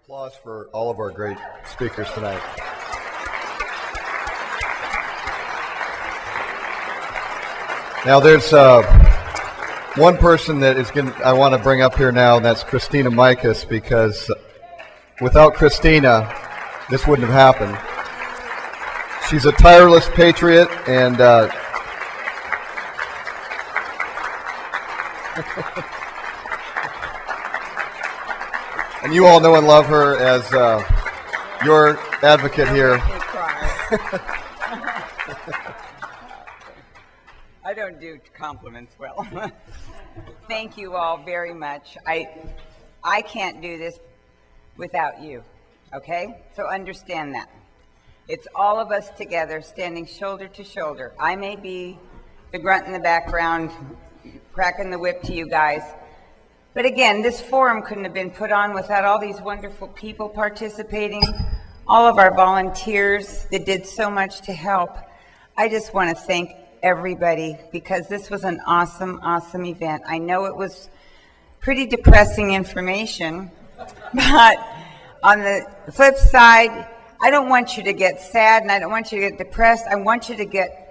Applause for all of our great speakers tonight. Now there's one person that I want to bring up here now, and that's Christina Michas, because without Christina, this wouldn't have happened. She's a tireless patriot, and and you all know and love her as your advocate here. I don't do compliments well. Thank you all very much. I can't do this without you, okay? So understand that. It's all of us together standing shoulder to shoulder. I may be the grunt in the background, cracking the whip to you guys. But again, this forum couldn't have been put on without all these wonderful people participating, all of our volunteers that did so much to help. I just want to thank everybody, because this was an awesome, awesome event. I know it was pretty depressing information, but on the flip side, I don't want you to get sad, and I don't want you to get depressed. I want you to get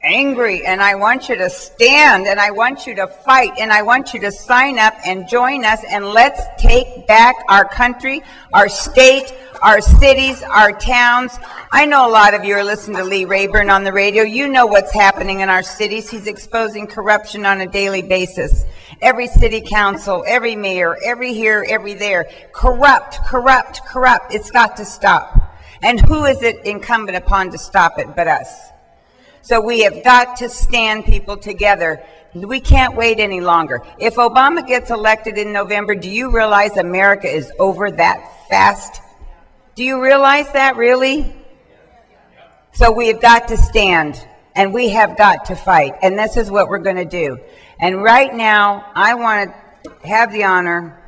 angry, and I want you to stand, and I want you to fight, and I want you to sign up and join us, and let's take back our country, our state, our cities, our towns. I know a lot of you are listening to Lee Rayburn on the radio. You know what's happening in our cities. He's exposing corruption on a daily basis. Every city council, every mayor, every here, every there. Corrupt, corrupt, corrupt. It's got to stop. And who is it incumbent upon to stop it but us? So we have got to stand, people, together. We can't wait any longer. If Obama gets elected in November, do you realize America is over that fast? Do you realize that, really? So we have got to stand, and we have got to fight, and this is what we're going to do. And right now, I want to have the honor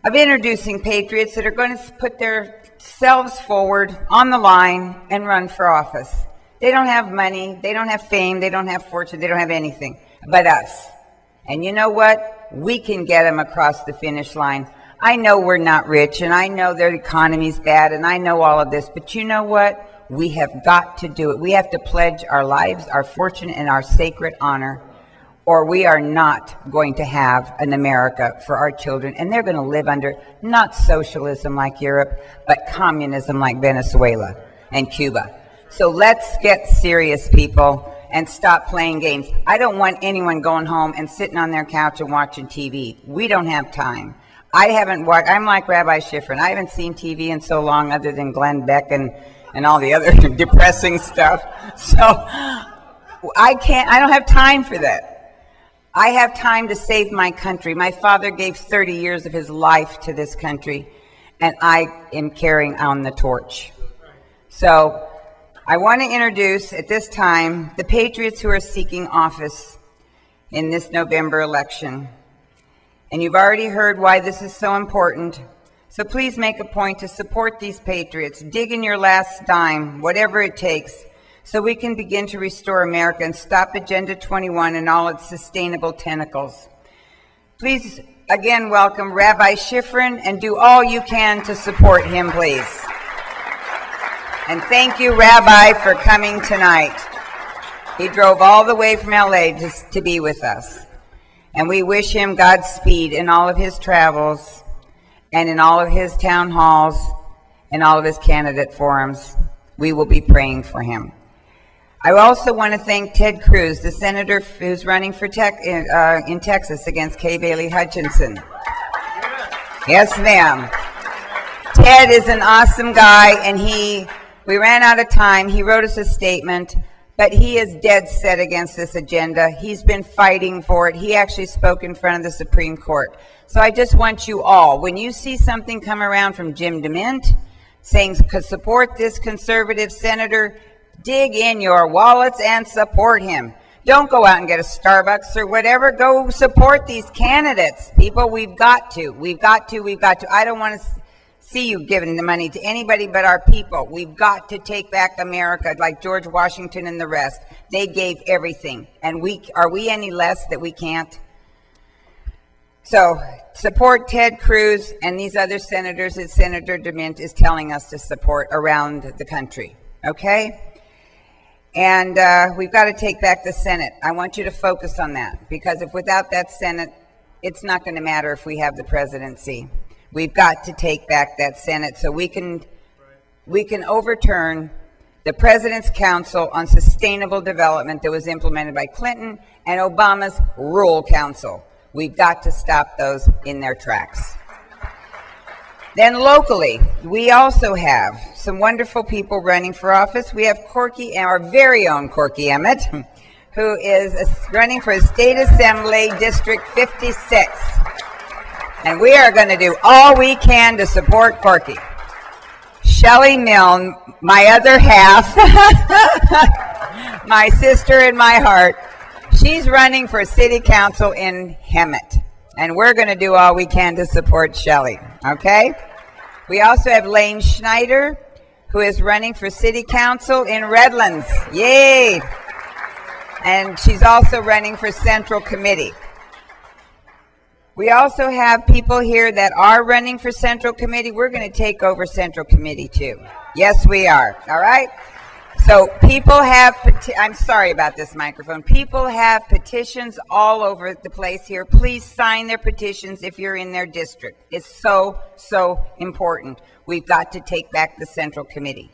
of introducing patriots that are going to put themselves forward on the line and run for office. They don't have money, they don't have fame, they don't have fortune, they don't have anything but us. And you know what? We can get them across the finish line. I know we're not rich, and I know their economy's bad, and I know all of this, but you know what? We have got to do it. We have to pledge our lives, our fortune, and our sacred honor, or we are not going to have an America for our children, and they're going to live under not socialism like Europe, but communism like Venezuela and Cuba. So let's get serious, people, and stop playing games. I don't want anyone going home and sitting on their couch and watching TV. We don't have time. I haven't watched, I'm like Rabbi Schifrin. I haven't seen TV in so long, other than Glenn Beck and all the other depressing stuff. So I don't have time for that. I have time to save my country. My father gave 30 years of his life to this country, and I am carrying on the torch. So I want to introduce at this time the patriots who are seeking office in this November election. And you've already heard why this is so important. So please make a point to support these patriots. Dig in your last dime, whatever it takes, so we can begin to restore America and stop Agenda 21 and all its sustainable tentacles. Please again welcome Rabbi Schifrin, and do all you can to support him, please. And thank you, Rabbi, for coming tonight. He drove all the way from LA to be with us. And we wish him Godspeed in all of his travels, and in all of his town halls, and all of his candidate forums. We will be praying for him. I also want to thank Ted Cruz, the senator who's running for in Texas against Kay Bailey Hutchinson. Yes, ma'am. Ted is an awesome guy, and we ran out of time. He wrote us a statement, but he is dead set against this agenda. He's been fighting for it. He actually spoke in front of the Supreme Court. So I just want you all, when you see something come around from Jim DeMint saying support this conservative senator, dig in your wallets and support him. Don't go out and get a Starbucks or whatever. Go support these candidates. People, we've got to. We've got to. We've got to. I don't want to see you giving the money to anybody but our people. We've got to take back America like George Washington and the rest. They gave everything. And are we any less that we can't? So support Ted Cruz and these other senators that Senator DeMint is telling us to support around the country, okay? And we've got to take back the Senate. I want you to focus on that, because if without that Senate, it's not going to matter if we have the presidency. We've got to take back that Senate so we can overturn the President's Council on Sustainable Development that was implemented by Clinton and Obama's Rural Council. We've got to stop those in their tracks. Then locally, we also have some wonderful people running for office. We have Corky, our very own Corky Emmett, who is running for State Assembly District 56. And we are going to do all we can to support Corky. Shelley Milne, my other half, my sister in my heart, she's running for City Council in Hemet. And we're going to do all we can to support Shelley, okay? We also have Lane Schneider, who is running for City Council in Redlands. Yay! And she's also running for Central Committee. We also have people here that are running for Central Committee. We're going to take over Central Committee too. Yes, we are. All right? So people have, I'm sorry about this microphone. People have petitions all over the place here. Please sign their petitions if you're in their district. It's so, so important. We've got to take back the Central Committee.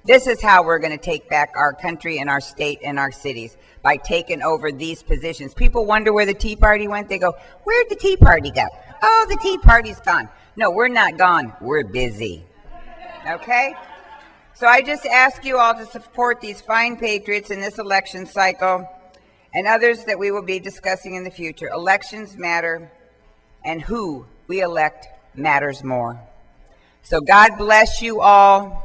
This is how we're going to take back our country and our state and our cities, by taking over these positions. People wonder where the Tea Party went. They go, where'd the Tea Party go? Oh, the Tea Party's gone. No, we're not gone. We're busy. Okay? So I just ask you all to support these fine patriots in this election cycle and others that we will be discussing in the future. Elections matter, and who we elect matters more. So God bless you all.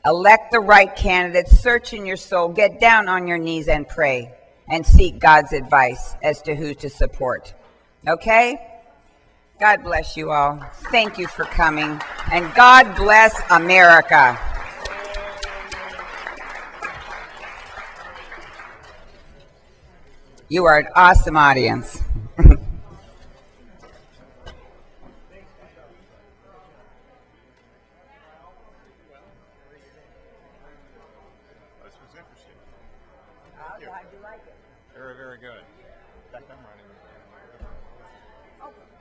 Elect the right candidate. Search in your soul. Get down on your knees and pray and seek God's advice as to who to support. Okay? God bless you all. Thank you for coming. And God bless America. You are an awesome audience. Very, very good. In fact, I'm running. Oh.